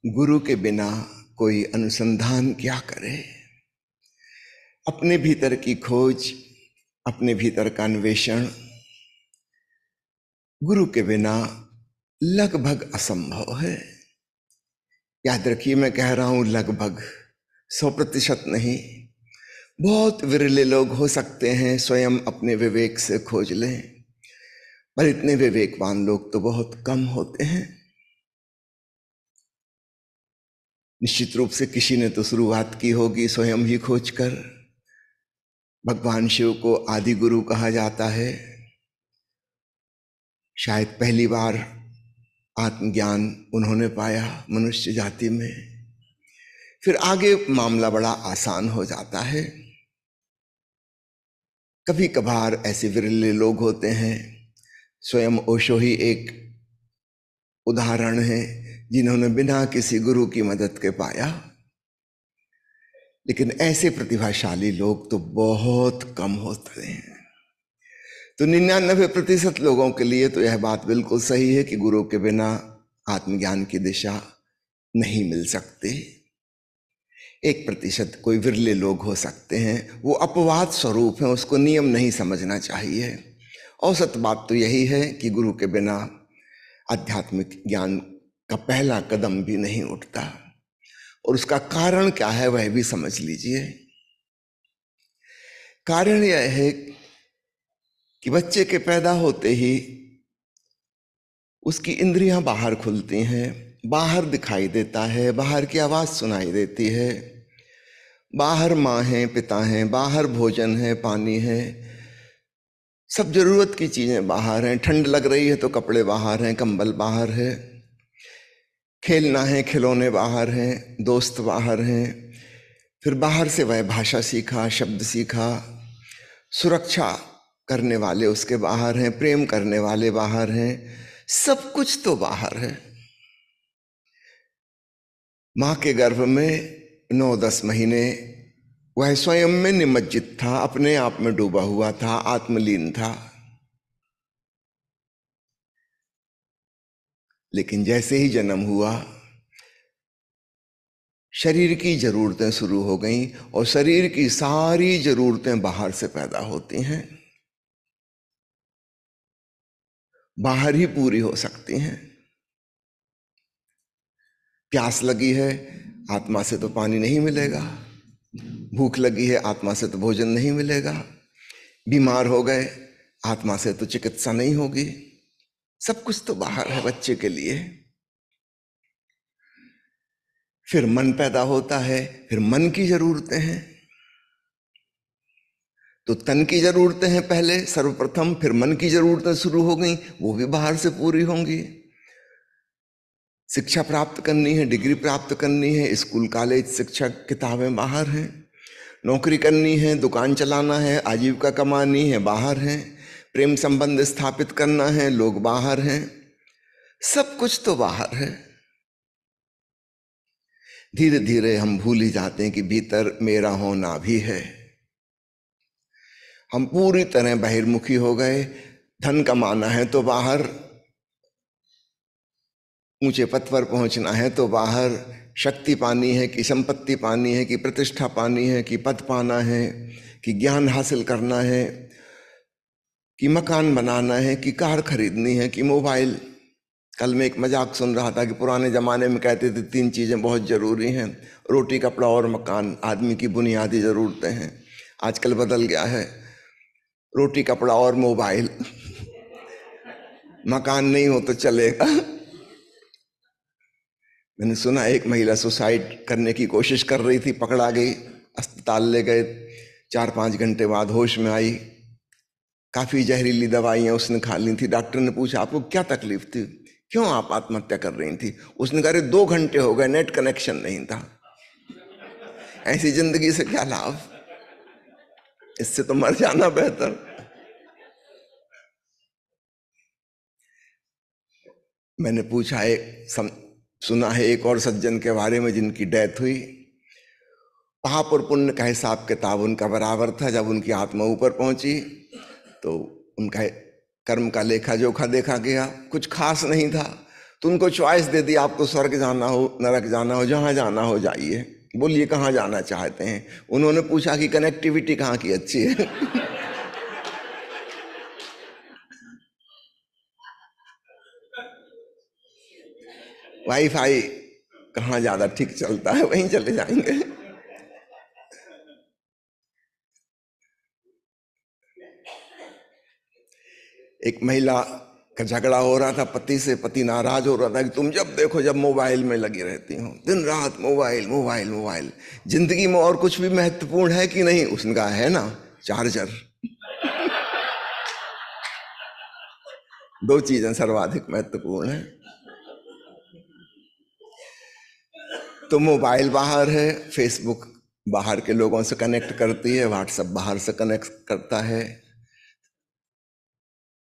गुरु के बिना कोई अनुसंधान क्या करे। अपने भीतर की खोज, अपने भीतर का अन्वेषण गुरु के बिना लगभग असंभव है। याद रखिए, मैं कह रहा हूं लगभग, 100% नहीं। बहुत विरले लोग हो सकते हैं स्वयं अपने विवेक से खोज लें, पर इतने विवेकवान लोग तो बहुत कम होते हैं। निश्चित रूप से किसी ने तो शुरुआत की होगी स्वयं ही खोजकर। भगवान शिव को आदि गुरु कहा जाता है। शायद पहली बार आत्मज्ञान उन्होंने पाया मनुष्य जाति में। फिर आगे मामला बड़ा आसान हो जाता है। कभी कभार ऐसे विरले लोग होते हैं, स्वयं ओशो ही एक उदाहरण है, जिन्होंने बिना किसी गुरु की मदद के पाया। लेकिन ऐसे प्रतिभाशाली लोग तो बहुत कम होते हैं। तो 99% लोगों के लिए तो यह बात बिल्कुल सही है कि गुरु के बिना आत्मज्ञान की दिशा नहीं मिल सकती। 1% कोई विरले लोग हो सकते हैं, वो अपवाद स्वरूप है, उसको नियम नहीं समझना चाहिए। औसत बात तो यही है कि गुरु के बिना आध्यात्मिक ज्ञान का पहला कदम भी नहीं उठता। और उसका कारण क्या है वह भी समझ लीजिए। कारण यह है कि बच्चे के पैदा होते ही उसकी इंद्रियां बाहर खुलती हैं, बाहर दिखाई देता है, बाहर की आवाज सुनाई देती है। बाहर माँ है, पिता है, बाहर भोजन है, पानी है, सब जरूरत की चीजें बाहर हैं। ठंड लग रही है तो कपड़े बाहर हैं, कंबल बाहर है। खेलना है, खिलौने बाहर हैं, दोस्त बाहर हैं। फिर बाहर से वह भाषा सीखा, शब्द सीखा। सुरक्षा करने वाले उसके बाहर हैं, प्रेम करने वाले बाहर हैं, सब कुछ तो बाहर है। मां के गर्भ में 9-10 महीने वह स्वयं में निमज्जित था, अपने आप में डूबा हुआ था, आत्मलीन था। लेकिन जैसे ही जन्म हुआ, शरीर की जरूरतें शुरू हो गईं, और शरीर की सारी जरूरतें बाहर से पैदा होती हैं, बाहर ही पूरी हो सकती हैं। प्यास लगी है, आत्मा से तो पानी नहीं मिलेगा। भूख लगी है, आत्मा से तो भोजन नहीं मिलेगा। बीमार हो गए, आत्मा से तो चिकित्सा नहीं होगी। सब कुछ तो बाहर है बच्चे के लिए। फिर मन पैदा होता है, फिर मन की जरूरतें हैं। तो तन की जरूरतें हैं पहले सर्वप्रथम, फिर मन की जरूरतें शुरू हो गई, वो भी बाहर से पूरी होंगी। शिक्षा प्राप्त करनी है, डिग्री प्राप्त करनी है, स्कूल कॉलेज शिक्षक किताबें बाहर हैं। नौकरी करनी है, दुकान चलाना है, आजीविका कमानी है, बाहर हैं। प्रेम संबंध स्थापित करना है, लोग बाहर हैं। सब कुछ तो बाहर है। धीरे धीरे हम भूल ही जाते हैं कि भीतर मेरा होना भी है। हम पूरी तरह बहिर्मुखी हो गए। धन कमाना है तो बाहर, ऊंचे पद पर पहुंचना है तो बाहर, शक्ति पानी है कि संपत्ति पानी है कि प्रतिष्ठा पानी है कि पद पाना है कि ज्ञान हासिल करना है कि मकान बनाना है कि कार खरीदनी है कि मोबाइल। कल मैं एक मजाक सुन रहा था कि पुराने जमाने में कहते थे 3 चीजें बहुत जरूरी हैं, रोटी कपड़ा और मकान, आदमी की बुनियादी जरूरतें हैं। आजकल बदल गया है, रोटी कपड़ा और मोबाइल, मकान नहीं हो तो चलेगा। मैंने सुना एक महिला सुसाइड करने की कोशिश कर रही थी, पकड़ा गई, अस्पताल ले गए, 4-5 घंटे बाद होश में आई। काफी जहरीली दवाइयां उसने खा ली थी। डॉक्टर ने पूछा आपको क्या तकलीफ थी, क्यों आप आत्महत्या कर रही थी? उसने कहा 2 घंटे हो गए, नेट कनेक्शन नहीं था। ऐसी जिंदगी से क्या लाभ, इससे तो मर जाना बेहतर। मैंने पूछा, सुना है एक और सज्जन के बारे में जिनकी डेथ हुई। पाप और पुण्य का हिसाब किताब उनका बराबर था। जब उनकी आत्मा ऊपर पहुंची तो उनका कर्म का लेखा जोखा देखा गया, कुछ खास नहीं था। तो उनको चॉइस दे दी, आपको स्वर्ग जाना हो, नरक जाना हो, जहां जाना हो जाइए, बोलिए कहाँ जाना चाहते हैं। उन्होंने पूछा कि कनेक्टिविटी कहाँ की अच्छी है। वाईफाई कहाँ ज्यादा ठीक चलता है, वहीं चले जाएंगे। एक महिला का झगड़ा हो रहा था पति से, पति नाराज हो रहा था कि तुम जब देखो जब मोबाइल में लगी रहती हो, दिन रात मोबाइल मोबाइल मोबाइल, जिंदगी में और कुछ भी महत्वपूर्ण है कि नहीं? उसने कहा है ना, चार्जर। दो चीजें सर्वाधिक महत्वपूर्ण है। तो मोबाइल बाहर है, फेसबुक बाहर के लोगों से कनेक्ट करती है, व्हाट्सएप बाहर से कनेक्ट करता है।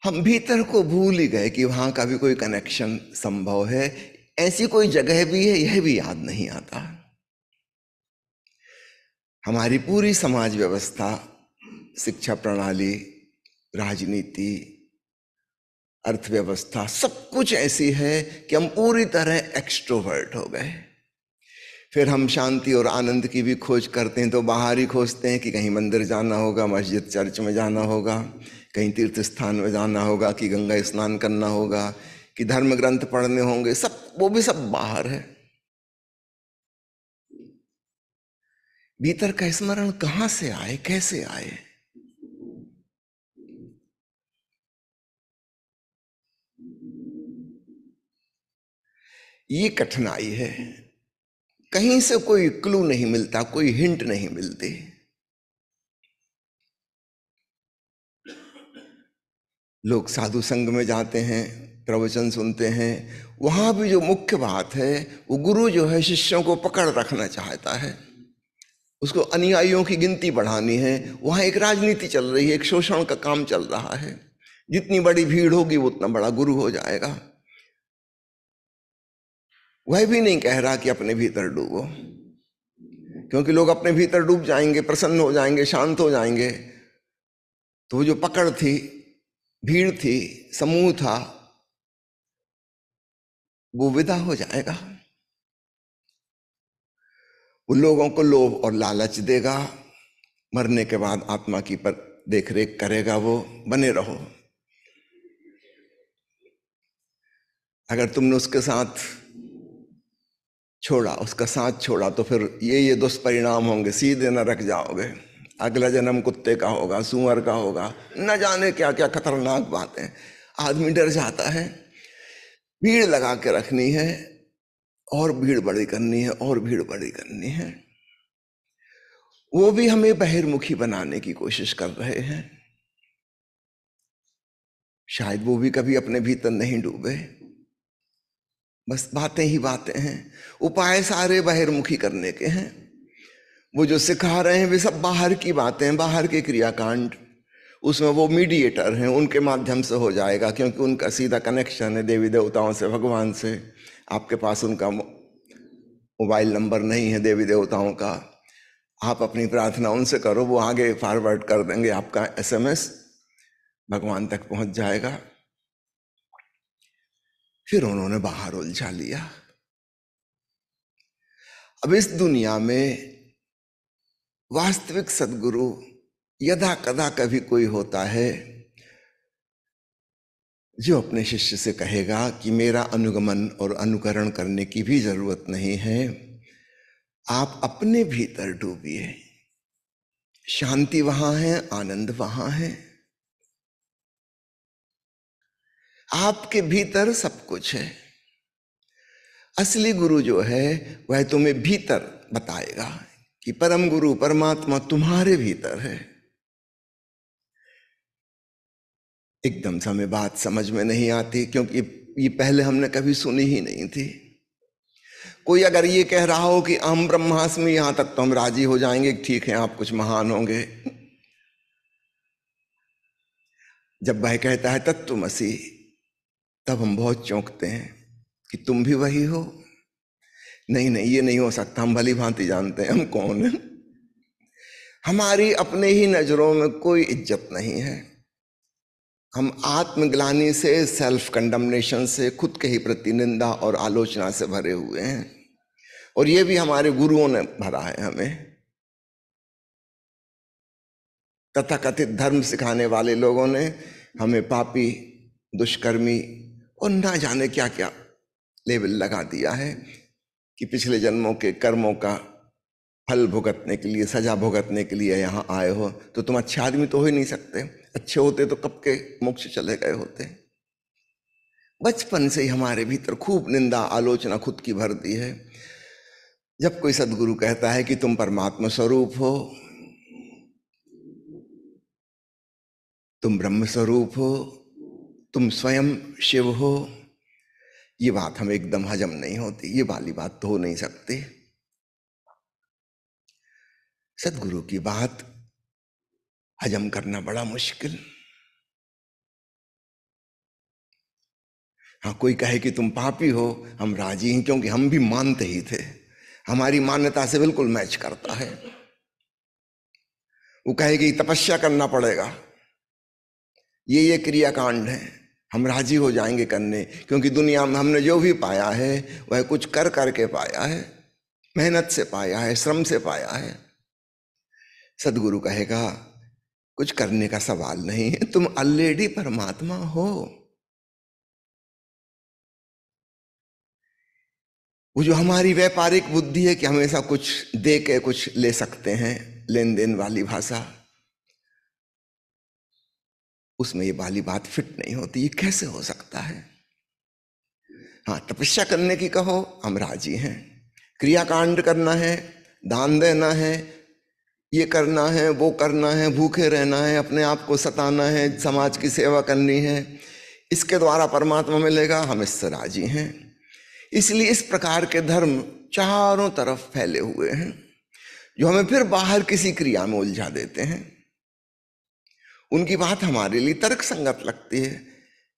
हम भीतर को भूल ही गए कि वहां का भी कोई कनेक्शन संभव है, ऐसी कोई जगह भी है, यह भी याद नहीं आता। हमारी पूरी समाज व्यवस्था, शिक्षा प्रणाली, राजनीति, अर्थव्यवस्था, सब कुछ ऐसी है कि हम पूरी तरह एक्सट्रोवर्ट हो गए। फिर हम शांति और आनंद की भी खोज करते हैं तो बाहर ही खोजते हैं कि कहीं मंदिर जाना होगा, मस्जिद चर्च में जाना होगा, कहीं तीर्थ स्थान में जाना होगा, कि गंगा स्नान करना होगा, कि धर्म ग्रंथ पढ़ने होंगे, सब वो भी सब बाहर है। भीतर का स्मरण कहां से आए, कैसे आए? ये कठिनाई है। कहीं से कोई क्लू नहीं मिलता, कोई हिंट नहीं मिलती। लोग साधु संग में जाते हैं, प्रवचन सुनते हैं, वहां भी जो मुख्य बात है वो गुरु जो है शिष्यों को पकड़ रखना चाहता है, उसको अनुयायियों की गिनती बढ़ानी है। वहां एक राजनीति चल रही है, एक शोषण का काम चल रहा है। जितनी बड़ी भीड़ होगी वो उतना बड़ा गुरु हो जाएगा। वह भी नहीं कह रहा कि अपने भीतर डूबो, क्योंकि लोग अपने भीतर डूब जाएंगे, प्रसन्न हो जाएंगे, शांत हो जाएंगे, तो वो जो पकड़ थी, भीड़ थी, समूह था, वो विदा हो जाएगा। वो लोगों को लोभ और लालच देगा, मरने के बाद आत्मा की पर देख रेख करेगा, वो बने रहो। अगर तुमने उसके साथ छोड़ा, उसका साथ छोड़ा, तो फिर ये दुष्परिणाम होंगे, सीधे नरक जाओगे, अगला जन्म कुत्ते का होगा, सुअर का होगा, न जाने क्या क्या खतरनाक बातें। आदमी डर जाता है। भीड़ लगा के रखनी है, और भीड़ बड़ी करनी है, और भीड़ बड़ी करनी है। वो भी हमें बहिर्मुखी बनाने की कोशिश कर रहे हैं। शायद वो भी कभी अपने भीतर नहीं डूबे, बस बातें ही बातें हैं, उपाय सारे बहिर्मुखी करने के हैं। वो जो सिखा रहे हैं वे सब बाहर की बातें हैं, बाहर के क्रियाकांड। उसमें वो मीडिएटर हैं, उनके माध्यम से हो जाएगा, क्योंकि उनका सीधा कनेक्शन है देवी देवताओं से, भगवान से। आपके पास उनका मोबाइल नंबर नहीं है देवी देवताओं का, आप अपनी प्रार्थना उनसे करो, वो आगे फॉरवर्ड कर देंगे, आपका एसएमएस भगवान तक पहुंच जाएगा। फिर उन्होंने बाहर उलझा लिया। अब इस दुनिया में वास्तविक सदगुरु यदा कदा कभी कोई होता है जो अपने शिष्य से कहेगा कि मेरा अनुगमन और अनुकरण करने की भी जरूरत नहीं है, आप अपने भीतर डूबिए, शांति वहां है, आनंद वहां है, आपके भीतर सब कुछ है। असली गुरु जो है वह तुम्हें भीतर बताएगा कि परम गुरु परमात्मा तुम्हारे भीतर है। एकदम से हमें बात समझ में नहीं आती, क्योंकि ये पहले हमने कभी सुनी ही नहीं थी। कोई अगर ये कह रहा हो कि अहम ब्रह्मास्मि, यहां तक तो हम राजी हो जाएंगे, ठीक है आप कुछ महान होंगे। जब वह कहता है तत्त्वमसि, तब हम बहुत चौंकते हैं कि तुम भी वही हो। नहीं नहीं, ये नहीं हो सकता, हम भली भांति जानते हैं हम कौन हैं। हमारी अपने ही नजरों में कोई इज्जत नहीं है। हम आत्मग्लानि से, सेल्फ कंडमनेशन से, खुद के ही प्रति निंदा और आलोचना से भरे हुए हैं। और ये भी हमारे गुरुओं ने भरा है हमें। तथाकथित धर्म सिखाने वाले लोगों ने हमें पापी, दुष्कर्मी और ना जाने क्या क्या लेबल लगा दिया है कि पिछले जन्मों के कर्मों का फल भुगतने के लिए, सजा भुगतने के लिए यहाँ आए हो, तो तुम अच्छे आदमी तो हो ही नहीं सकते। अच्छे होते तो कब के मोक्ष चले गए होते। बचपन से ही हमारे भीतर खूब निंदा आलोचना खुद की भर दी है। जब कोई सदगुरु कहता है कि तुम परमात्मा स्वरूप हो, तुम ब्रह्म स्वरूप हो, तुम स्वयं शिव हो, ये बात हमें एकदम हजम नहीं होती। ये वाली बात तो हो नहीं सकती। सदगुरु की बात हजम करना बड़ा मुश्किल। हाँ, कोई कहे कि तुम पापी हो, हम राजी हैं, क्योंकि हम भी मानते ही थे। हमारी मान्यता से बिल्कुल मैच करता है। वो कहेगी तपस्या करना पड़ेगा, ये क्रियाकांड है, हम राजी हो जाएंगे करने, क्योंकि दुनिया में हमने जो भी पाया है वह कुछ कर करके पाया है, मेहनत से पाया है, श्रम से पाया है। सदगुरु कहेगा कुछ करने का सवाल नहीं है, तुम ऑलरेडी परमात्मा हो। वो जो हमारी व्यापारिक बुद्धि है कि हमेशा कुछ दे के कुछ ले सकते हैं, लेन देन वाली भाषा, उसमें ये वाली बात फिट नहीं होती। ये कैसे हो सकता है? हाँ, तपस्या करने की कहो, हम राजी हैं। क्रियाकांड करना है, दान देना है, ये करना है, वो करना है, भूखे रहना है, अपने आप को सताना है, समाज की सेवा करनी है, इसके द्वारा परमात्मा मिलेगा, हम इससे राजी हैं। इसलिए इस प्रकार के धर्म चारों तरफ फैले हुए हैं, जो हमें फिर बाहर किसी क्रिया में उलझा देते हैं। उनकी बात हमारे लिए तर्क संगत लगती है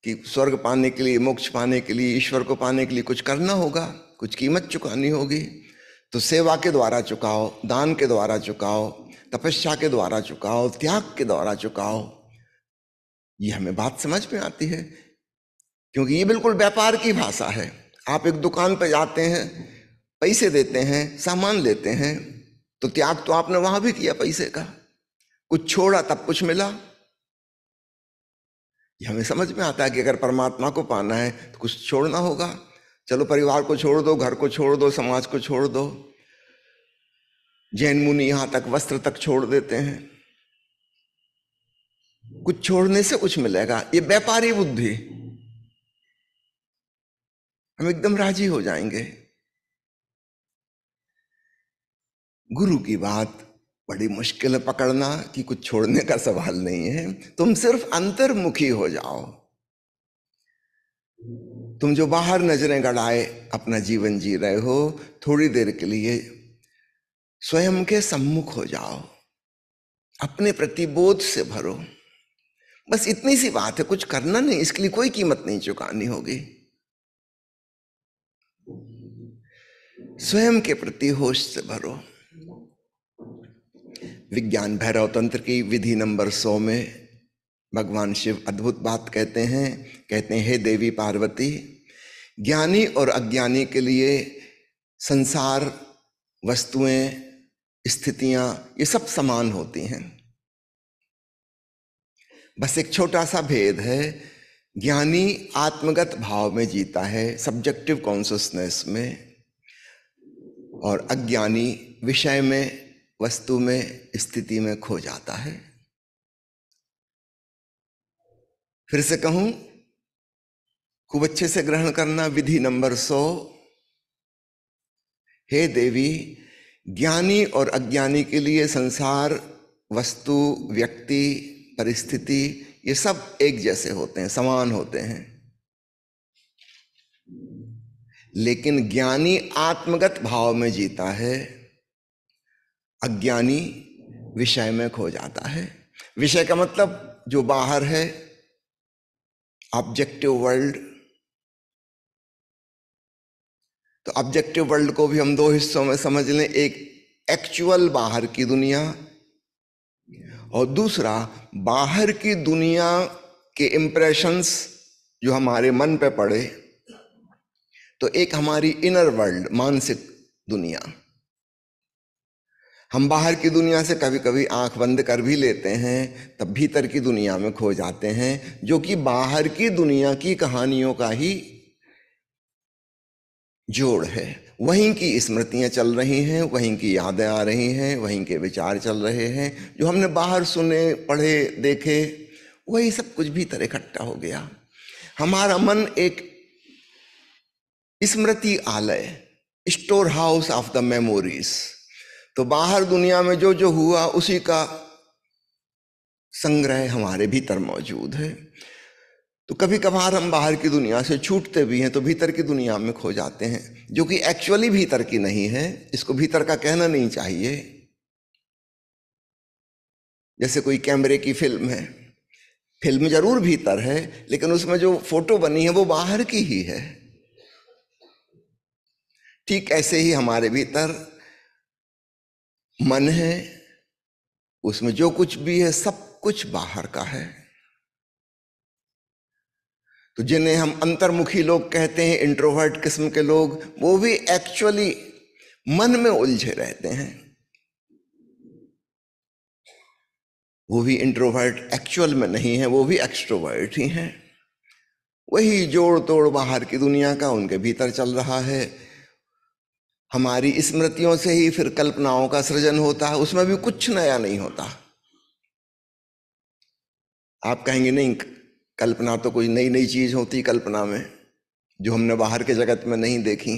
कि स्वर्ग पाने के लिए, मोक्ष पाने के लिए, ईश्वर को पाने के लिए कुछ करना होगा, कुछ कीमत चुकानी होगी, तो सेवा के द्वारा चुकाओ, दान के द्वारा चुकाओ, तपस्या के द्वारा चुकाओ, त्याग के द्वारा चुकाओ। ये हमें बात समझ में आती है, क्योंकि ये बिल्कुल व्यापार की भाषा है। आप एक दुकान पर जाते हैं, पैसे देते हैं, सामान लेते हैं, तो त्याग तो आपने वहां भी किया पैसे का, कुछ छोड़ा तब कुछ मिला। ये हमें समझ में आता है कि अगर परमात्मा को पाना है तो कुछ छोड़ना होगा। चलो, परिवार को छोड़ दो, घर को छोड़ दो, समाज को छोड़ दो। जैन मुनि यहां तक वस्त्र तक छोड़ देते हैं। कुछ छोड़ने से कुछ मिलेगा, ये व्यापारी बुद्धि, हम एकदम राजी हो जाएंगे। गुरु की बात बड़ी मुश्किल है पकड़ना कि कुछ छोड़ने का सवाल नहीं है, तुम सिर्फ अंतर्मुखी हो जाओ। तुम जो बाहर नजरें गड़ाए अपना जीवन जी रहे हो, थोड़ी देर के लिए स्वयं के सम्मुख हो जाओ, अपने प्रतिबोध से भरो। बस इतनी सी बात है, कुछ करना नहीं, इसके लिए कोई कीमत नहीं चुकानी होगी। स्वयं के प्रति होश से भरो। विज्ञान भैरव तंत्र की विधि नंबर 100 में भगवान शिव अद्भुत बात कहते हैं, हे देवी पार्वती, ज्ञानी और अज्ञानी के लिए संसार, वस्तुएं, स्थितियां, ये सब समान होती हैं। बस एक छोटा सा भेद है, ज्ञानी आत्मगत भाव में जीता है, सब्जेक्टिव कॉन्शियसनेस में, और अज्ञानी विषय में, वस्तु में, स्थिति में खो जाता है। फिर से कहूं, खूब अच्छे से ग्रहण करना। विधि नंबर 100, हे देवी, ज्ञानी और अज्ञानी के लिए संसार, वस्तु, व्यक्ति, परिस्थिति, ये सब एक जैसे होते हैं, समान होते हैं। लेकिन ज्ञानी आत्मगत भाव में जीता है, अज्ञानी विषय में खो जाता है। विषय का मतलब जो बाहर है, ऑब्जेक्टिव वर्ल्ड। तो ऑब्जेक्टिव वर्ल्ड को भी हम दो हिस्सों में समझ लें, एक एक्चुअल बाहर की दुनिया, और दूसरा बाहर की दुनिया के इम्प्रेशंस जो हमारे मन पे पड़े, तो एक हमारी इनर वर्ल्ड, मानसिक दुनिया, हम बाहर की दुनिया से कभी कभी आंख बंद कर भी लेते हैं, तब भीतर की दुनिया में खो जाते हैं, जो कि बाहर की दुनिया की कहानियों का ही जोड़ है। वहीं की स्मृतियां चल रही हैं, वहीं की यादें आ रही हैं, वहीं के विचार चल रहे हैं, जो हमने बाहर सुने, पढ़े, देखे, वही सब कुछ भीतर इकट्ठा हो गया। हमारा मन एक स्मृति आलय, store house of the memories. तो बाहर दुनिया में जो जो हुआ उसी का संग्रह हमारे भीतर मौजूद है। तो कभी कभार हम बाहर की दुनिया से छूटते भी हैं तो भीतर की दुनिया में खो जाते हैं, जो कि एक्चुअली भीतर की नहीं है। इसको भीतर का कहना नहीं चाहिए। जैसे कोई कैमरे की फिल्म है, फिल्म जरूर भीतर है, लेकिन उसमें जो फोटो बनी है वो बाहर की ही है। ठीक ऐसे ही हमारे भीतर मन है, उसमें जो कुछ भी है सब कुछ बाहर का है। तो जिन्हें हम अंतर्मुखी लोग कहते हैं, इंट्रोवर्ट किस्म के लोग, वो भी एक्चुअली मन में उलझे रहते हैं। वो भी इंट्रोवर्ट एक्चुअल में नहीं है, वो भी एक्सट्रोवर्ट ही हैं। वही जोड़ तोड़ बाहर की दुनिया का उनके भीतर चल रहा है। हमारी स्मृतियों से ही फिर कल्पनाओं का सृजन होता है, उसमें भी कुछ नया नहीं होता। आप कहेंगे नहीं, कल्पना तो कोई नई नई चीज होती कल्पना में, जो हमने बाहर के जगत में नहीं देखी।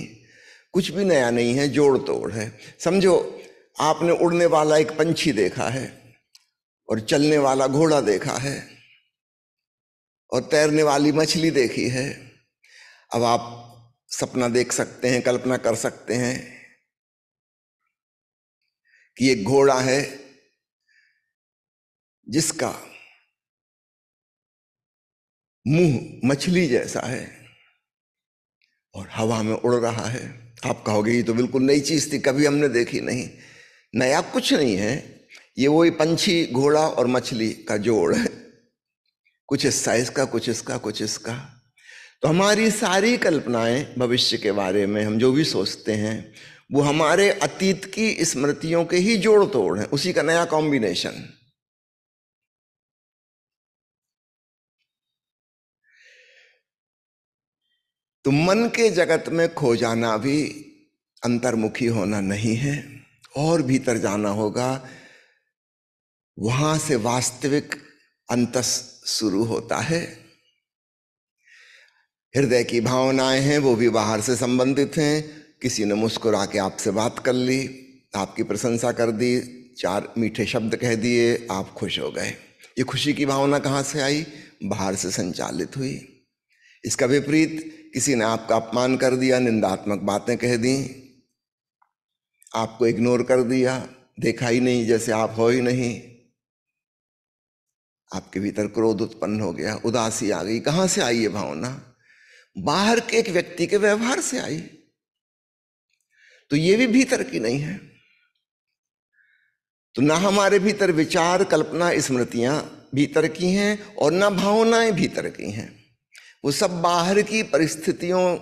कुछ भी नया नहीं है, जोड़ तोड़ है। समझो, आपने उड़ने वाला एक पंछी देखा है, और चलने वाला घोड़ा देखा है, और तैरने वाली मछली देखी है। अब आप सपना देख सकते हैं, कल्पना कर सकते हैं कि एक घोड़ा है जिसका मुंह मछली जैसा है और हवा में उड़ रहा है। आप कहोगे ये तो बिल्कुल नई चीज थी, कभी हमने देखी नहीं। नया कुछ नहीं है, ये वही पंछी, घोड़ा और मछली का जोड़ है। कुछ हिस्सा इसका, कुछ इसका, कुछ इसका। तो हमारी सारी कल्पनाएं भविष्य के बारे में, हम जो भी सोचते हैं, वो हमारे अतीत की स्मृतियों के ही जोड़ तोड़ है, उसी का नया कॉम्बिनेशन। तो मन के जगत में खो जाना भी अंतर्मुखी होना नहीं है, और भीतर जाना होगा। वहां से वास्तविक अंतस शुरू होता है। हृदय की भावनाएं हैं, वो भी बाहर से संबंधित हैं। किसी ने मुस्कुरा के आपसे बात कर ली, आपकी प्रशंसा कर दी, चार मीठे शब्द कह दिए, आप खुश हो गए। ये खुशी की भावना कहाँ से आई? बाहर से संचालित हुई। इसका विपरीत, किसी ने आपका अपमान कर दिया, निंदात्मक बातें कह दी, आपको इग्नोर कर दिया, देखा ही नहीं, जैसे आप हो ही नहीं। आपके भीतर क्रोध उत्पन्न हो गया, उदासी आ गई। कहां से आई ये भावना? बाहर के एक व्यक्ति के व्यवहार से आई। तो ये भी भीतर की नहीं है। तो ना हमारे भीतर विचार, कल्पना, स्मृतियां भीतर की हैं, और ना भावनाएं भीतर की हैं। वो सब बाहर की परिस्थितियों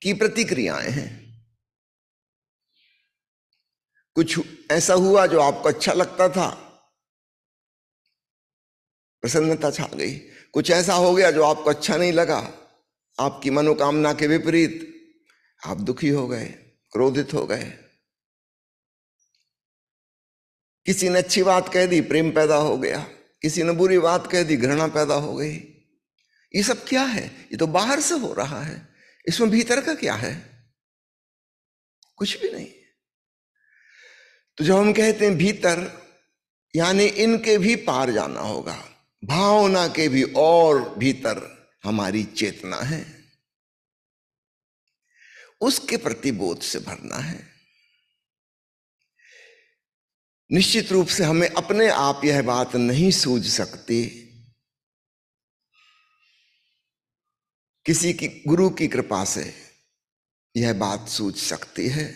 की प्रतिक्रियाएं हैं। कुछ ऐसा हुआ जो आपको अच्छा लगता था, प्रसन्नता छा गई। कुछ ऐसा हो गया जो आपको अच्छा नहीं लगा, आपकी मनोकामना के विपरीत, आप दुखी हो गए, क्रोधित हो गए। किसी ने अच्छी बात कह दी, प्रेम पैदा हो गया। किसी ने बुरी बात कह दी, घृणा पैदा हो गई। ये सब क्या है? ये तो बाहर से हो रहा है। इसमें भीतर का क्या है? कुछ भी नहीं। तो जब हम कहते हैं भीतर, यानी इनके भी पार जाना होगा। भावना के भी और भीतर हमारी चेतना है, उसके प्रति बोध से भरना है। निश्चित रूप से हमें अपने आप यह बात नहीं सूझ सकती, किसी की, गुरु की कृपा से यह बात सूझ सकती है।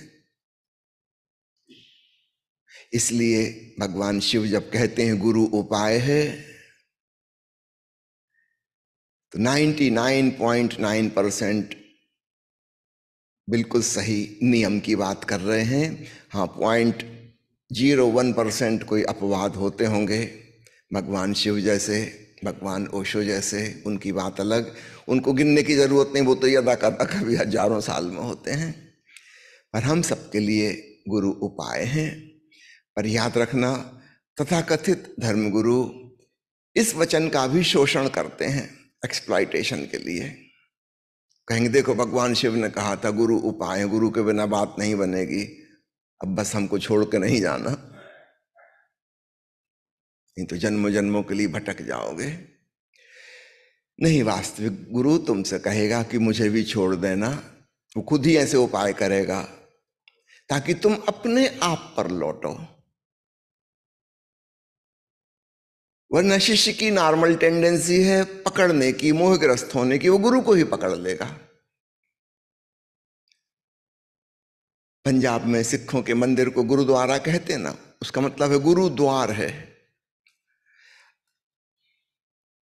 इसलिए भगवान शिव जब कहते हैं गुरु उपाय है, तो 99.9% बिल्कुल सही नियम की बात कर रहे हैं। हाँ, 0.01% कोई अपवाद होते होंगे, भगवान शिव जैसे, भगवान ओशो जैसे, उनकी बात अलग, उनको गिनने की जरूरत नहीं, वो तो यदा कदा कभी हजारों साल में होते हैं। पर हम सबके लिए गुरु उपाय हैं। पर याद रखना, तथाकथित धर्मगुरु इस वचन का भी शोषण करते हैं एक्सप्लॉयटेशन के लिए। कहेंगे देखो भगवान शिव ने कहा था गुरु उपाय, गुरु के बिना बात नहीं बनेगी, अब बस हमको छोड़ के नहीं जाना, नहीं तो जन्मों जन्मों के लिए भटक जाओगे। नहीं, वास्तविक गुरु तुमसे कहेगा कि मुझे भी छोड़ देना, वो खुद ही ऐसे उपाय करेगा ताकि तुम अपने आप पर लौटो। वरना शिष्य की नॉर्मल टेंडेंसी है पकड़ने की, मोहग्रस्त होने की, वो गुरु को ही पकड़ लेगा। पंजाब में सिखों के मंदिर को गुरुद्वारा कहते हैं ना, उसका मतलब है गुरुद्वार है।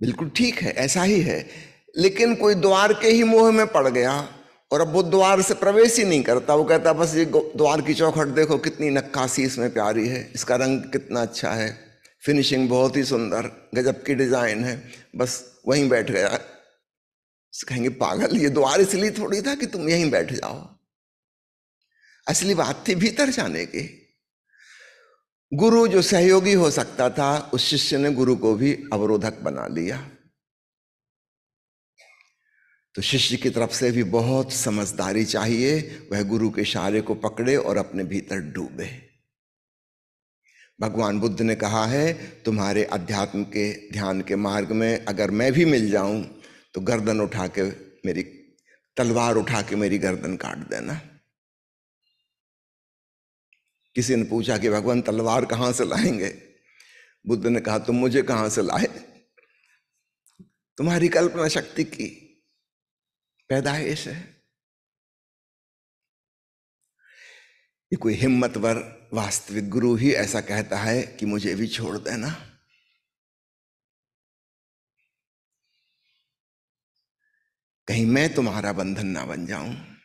बिल्कुल ठीक है, ऐसा ही है। लेकिन कोई द्वार के ही मोह में पड़ गया और अब वो द्वार से प्रवेश ही नहीं करता, वो कहता बस ये द्वार की चौखट देखो कितनी नक्काशी इसमें प्यारी है, इसका रंग कितना अच्छा है, फिनिशिंग बहुत ही सुंदर, गजब की डिजाइन है, बस वहीं बैठ गया। कहेंगे पागल, ये द्वार इसलिए थोड़ी था कि तुम यहीं बैठ जाओ, असली बात थी भीतर जाने की। गुरु जो सहयोगी हो सकता था, उस शिष्य ने गुरु को भी अवरोधक बना लिया। तो शिष्य की तरफ से भी बहुत समझदारी चाहिए, वह गुरु के इशारे को पकड़े और अपने भीतर डूबे। भगवान बुद्ध ने कहा है तुम्हारे अध्यात्म के ध्यान के मार्ग में अगर मैं भी मिल जाऊं तो गर्दन उठा के, मेरी तलवार उठा के मेरी गर्दन काट देना। किसी ने पूछा कि भगवान तलवार कहां से लाएंगे? बुद्ध ने कहा तुम मुझे कहां से लाए, तुम्हारी कल्पना शक्ति की पैदाइश है। ये कोई हिम्मतवर वास्तविक गुरु ही ऐसा कहता है कि मुझे भी छोड़ देना। कहीं मैं तुम्हारा बंधन ना बन जाऊं।